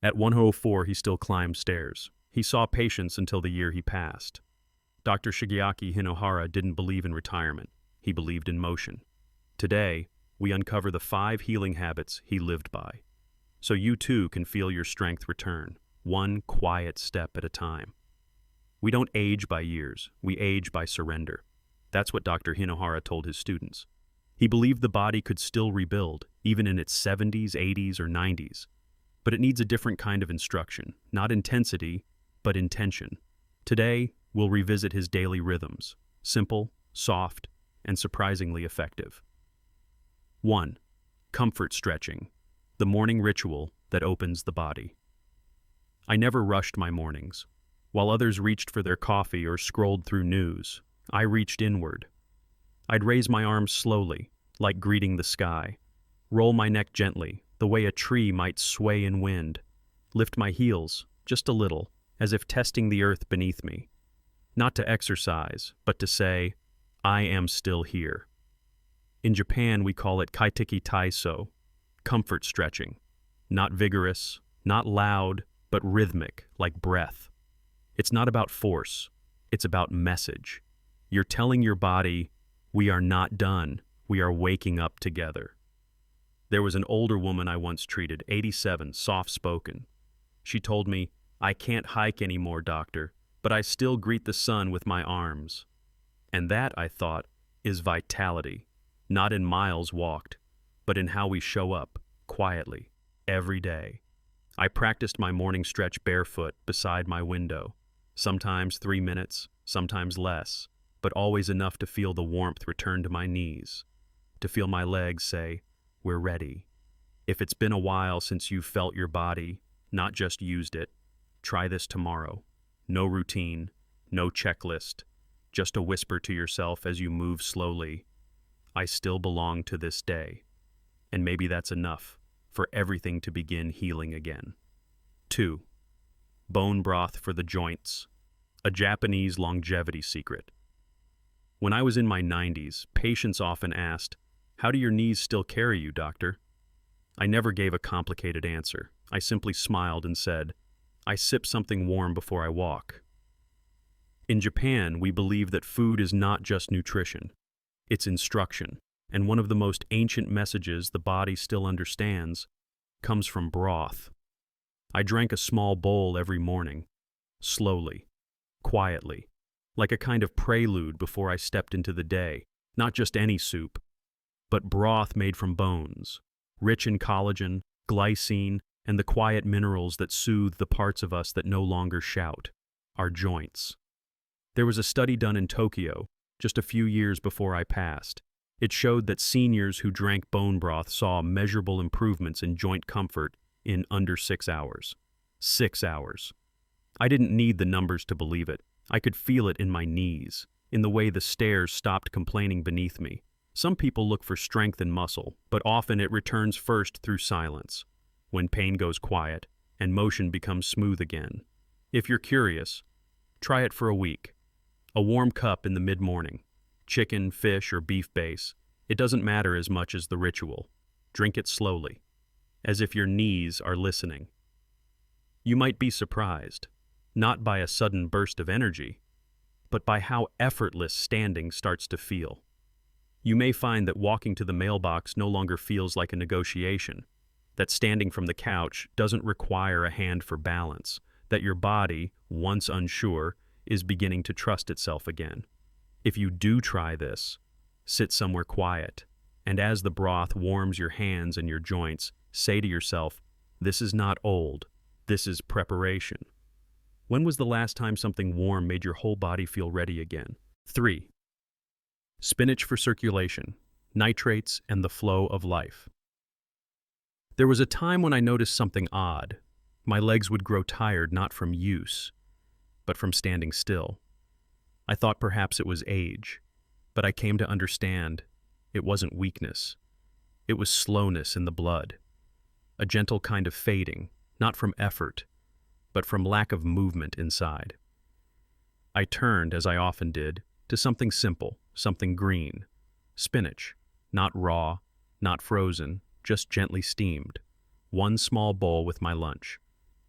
At 104, he still climbed stairs. He saw patients until the year he passed. Dr. Shigeaki Hinohara didn't believe in retirement. He believed in motion. Today, we uncover the 5 healing habits he lived by. So you too can feel your strength return, one quiet step at a time. We don't age by years, we age by surrender. That's what Dr. Hinohara told his students. He believed the body could still rebuild, even in its 70s, 80s, or 90s. But it needs a different kind of instruction, not intensity, but intention. Today, we'll revisit his daily rhythms, simple, soft, and surprisingly effective. 1. Comfort stretching, the morning ritual that opens the body. I never rushed my mornings. While others reached for their coffee or scrolled through news, I reached inward. I'd raise my arms slowly, like greeting the sky, roll my neck gently, the way a tree might sway in wind, lift my heels, just a little, as if testing the earth beneath me. Not to exercise, but to say, I am still here. In Japan, we call it kaiteki taiso, comfort stretching. Not vigorous, not loud, but rhythmic, like breath. It's not about force, it's about message. You're telling your body, we are not done, we are waking up together. There was an older woman I once treated, 87, soft-spoken. She told me, I can't hike anymore, doctor, but I still greet the sun with my arms. And that, I thought, is vitality, not in miles walked, but in how we show up, quietly, every day. I practiced my morning stretch barefoot beside my window, sometimes 3 minutes, sometimes less, but always enough to feel the warmth return to my knees, to feel my legs say, we're ready. If it's been a while since you've felt your body, not just used it, try this tomorrow. No routine, no checklist, just a whisper to yourself as you move slowly. I still belong to this day. And maybe that's enough for everything to begin healing again. 2. Bone broth for the joints, a Japanese longevity secret. When I was in my 90s, patients often asked, how do your knees still carry you, doctor? I never gave a complicated answer. I simply smiled and said, I sip something warm before I walk. In Japan, we believe that food is not just nutrition. It's instruction, and one of the most ancient messages the body still understands comes from broth. I drank a small bowl every morning, slowly, quietly, like a kind of prelude before I stepped into the day. Not just any soup, but broth made from bones, rich in collagen, glycine, and the quiet minerals that soothe the parts of us that no longer shout, our joints. There was a study done in Tokyo, just a few years before I passed. It showed that seniors who drank bone broth saw measurable improvements in joint comfort in under 6 hours. 6 hours. I didn't need the numbers to believe it. I could feel it in my knees, in the way the stairs stopped complaining beneath me. Some people look for strength and muscle, but often it returns first through silence, when pain goes quiet and motion becomes smooth again. If you're curious, try it for a week. A warm cup in the mid-morning. Chicken, fish, or beef base. It doesn't matter as much as the ritual. Drink it slowly, as if your knees are listening. You might be surprised, not by a sudden burst of energy, but by how effortless standing starts to feel. You may find that walking to the mailbox no longer feels like a negotiation, that standing from the couch doesn't require a hand for balance, that your body, once unsure, is beginning to trust itself again. If you do try this, sit somewhere quiet, and as the broth warms your hands and your joints, say to yourself, this is not old, this is preparation. When was the last time something warm made your whole body feel ready again? 3. Spinach for circulation, nitrates, and the flow of life. There was a time when I noticed something odd. My legs would grow tired not from use, but from standing still. I thought perhaps it was age, but I came to understand it wasn't weakness. It was slowness in the blood, a gentle kind of fading, not from effort, but from lack of movement inside. I turned, as I often did, to something simple, something green. Spinach, not raw, not frozen, just gently steamed. One small bowl with my lunch.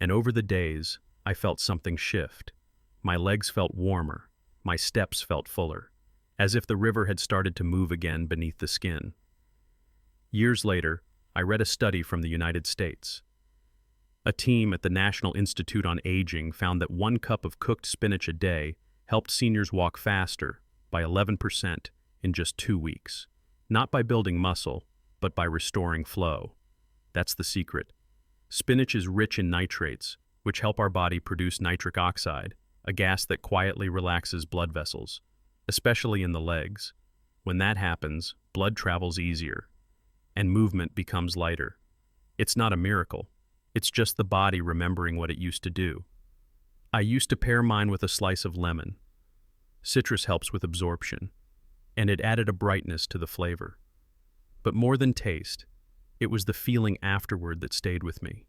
And over the days, I felt something shift. My legs felt warmer, my steps felt fuller, as if the river had started to move again beneath the skin. Years later, I read a study from the United States. A team at the National Institute on Aging found that 1 cup of cooked spinach a day helped seniors walk faster by 11% in just 2 weeks. Not by building muscle, but by restoring flow. That's the secret. Spinach is rich in nitrates, which help our body produce nitric oxide, a gas that quietly relaxes blood vessels, especially in the legs. When that happens, blood travels easier, and movement becomes lighter. It's not a miracle. It's just the body remembering what it used to do. I used to pair mine with a slice of lemon. Citrus helps with absorption, and it added a brightness to the flavor. But more than taste, it was the feeling afterward that stayed with me.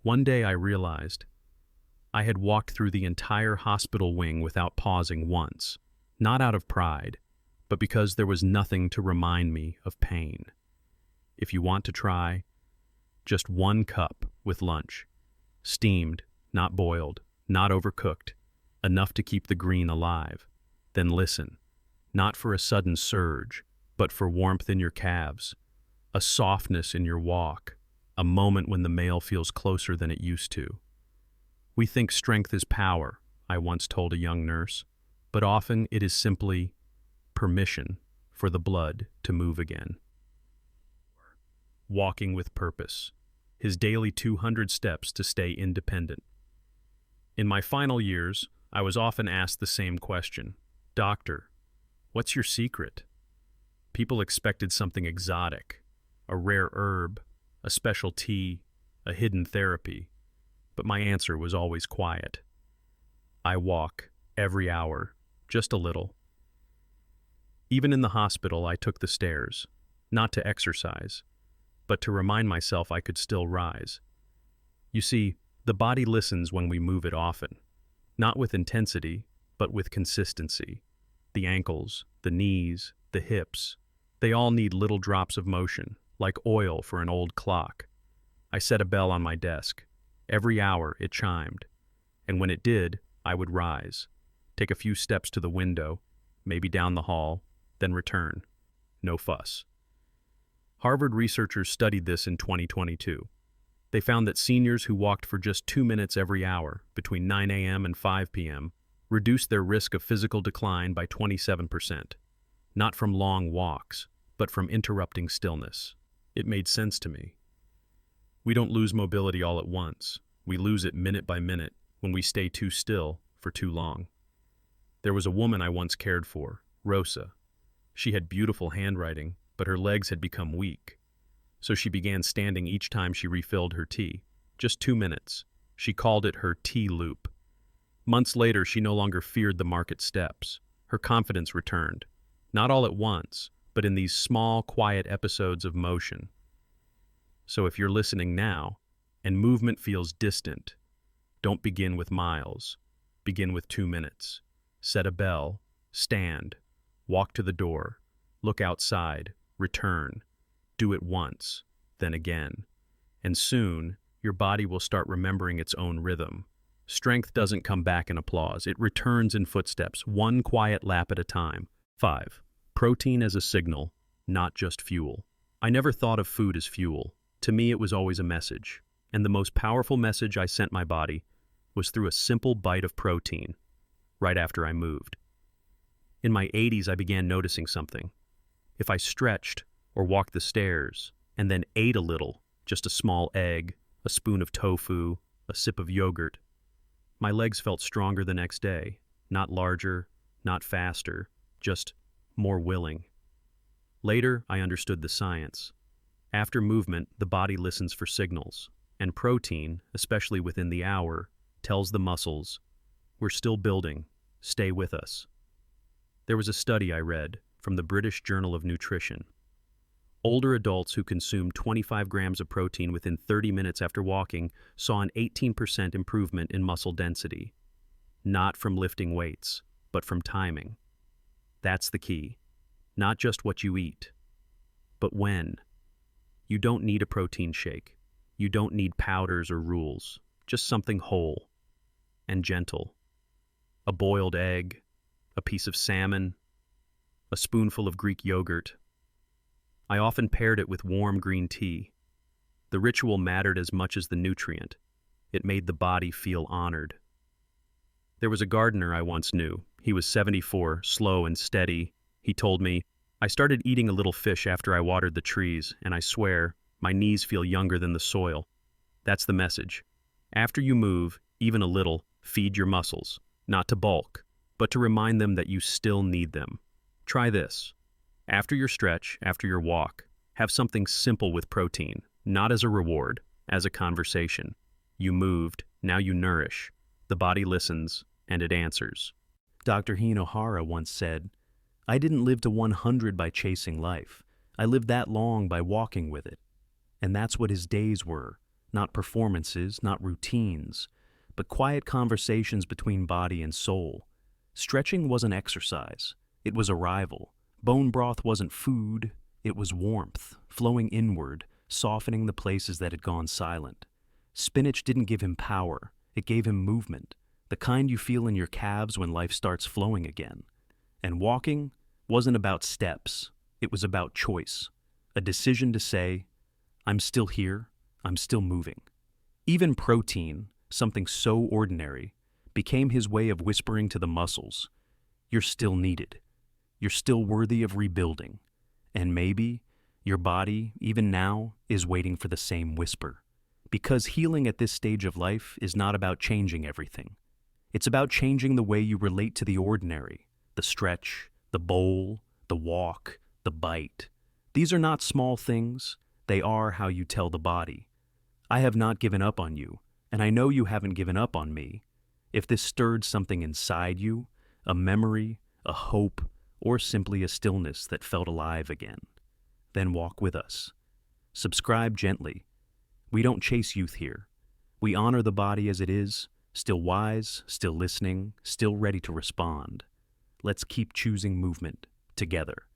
One day I realized I had walked through the entire hospital wing without pausing once, not out of pride, but because there was nothing to remind me of pain. If you want to try, just 1 cup with lunch. Steamed, not boiled, not overcooked, enough to keep the green alive. Then listen, not for a sudden surge, but for warmth in your calves, a softness in your walk, a moment when the male feels closer than it used to. We think strength is power, I once told a young nurse, but often it is simply permission for the blood to move again. Walking with purpose. His daily 200 steps to stay independent. In my final years, I was often asked the same question. Doctor, what's your secret? People expected something exotic, a rare herb, a special tea, a hidden therapy. But my answer was always quiet. I walk every hour, just a little. Even in the hospital, I took the stairs, not to exercise, but to remind myself I could still rise. You see, the body listens when we move it often, not with intensity, but with consistency. The ankles, the knees, the hips, they all need little drops of motion, like oil for an old clock. I set a bell on my desk. Every hour it chimed, and when it did, I would rise, take a few steps to the window, maybe down the hall, then return. No fuss. Harvard researchers studied this in 2022. They found that seniors who walked for just 2 minutes every hour, between 9 a.m. and 5 p.m., reduced their risk of physical decline by 27%. Not from long walks, but from interrupting stillness. It made sense to me. We don't lose mobility all at once. We lose it minute by minute when we stay too still for too long. There was a woman I once cared for, Rosa. She had beautiful handwriting, but her legs had become weak. So she began standing each time she refilled her tea. Just 2 minutes. She called it her tea loop. Months later, she no longer feared the market steps. Her confidence returned. Not all at once, but in these small, quiet episodes of motion. So if you're listening now, and movement feels distant, don't begin with miles. Begin with 2 minutes. Set a bell, stand, walk to the door, look outside, return. Do it once, then again. And soon, your body will start remembering its own rhythm. Strength doesn't come back in applause. It returns in footsteps, 1 quiet lap at a time. 5. Protein as a signal, not just fuel. I never thought of food as fuel. To me, it was always a message. And the most powerful message I sent my body was through a simple bite of protein, right after I moved. In my 80s, I began noticing something. If I stretched or walked the stairs and then ate a little, just a small egg, a spoon of tofu, a sip of yogurt, my legs felt stronger the next day, not larger, not faster, just more willing. Later, I understood the science. After movement, the body listens for signals, and protein, especially within the hour, tells the muscles, we're still building, stay with us. There was a study I read from the British Journal of Nutrition. Older adults who consumed 25 grams of protein within 30 minutes after walking saw an 18% improvement in muscle density. Not from lifting weights, but from timing. That's the key. Not just what you eat, but when. You don't need a protein shake. You don't need powders or rules. just something whole and gentle. A boiled egg, a piece of salmon, a spoonful of Greek yogurt. I often paired it with warm green tea. The ritual mattered as much as the nutrient. It made the body feel honored. There was a gardener I once knew. He was 74, slow and steady. He told me, "I started eating a little fish after I watered the trees, and I swear, my knees feel younger than the soil." That's the message. After you move, even a little, feed your muscles, not to bulk, but to remind them that you still need them. Try this. After your stretch, after your walk, have something simple with protein, not as a reward, as a conversation. You moved, now you nourish. The body listens, and it answers. Dr. Hinohara once said, "I didn't live to 100 by chasing life. I lived that long by walking with it." And that's what his days were. Not performances, not routines, but quiet conversations between body and soul. Stretching wasn't exercise. It was arrival. Bone broth wasn't food. It was warmth, flowing inward, softening the places that had gone silent. Spinach didn't give him power. It gave him movement, the kind you feel in your calves when life starts flowing again. And walking wasn't about steps. It was about choice, a decision to say, "I'm still here, I'm still moving." Even protein, something so ordinary, became his way of whispering to the muscles, "You're still needed. You're still worthy of rebuilding." And maybe your body, even now, is waiting for the same whisper. Because healing at this stage of life is not about changing everything. It's about changing the way you relate to the ordinary, the stretch, the bowl, the walk, the bite. These are not small things. They are how you tell the body, "I have not given up on you, and I know you haven't given up on me." If this stirred something inside you, a memory, a hope, or simply a stillness that felt alive again, then walk with us. Subscribe gently. We don't chase youth here. We honor the body as it is, still wise, still listening, still ready to respond. Let's keep choosing movement together.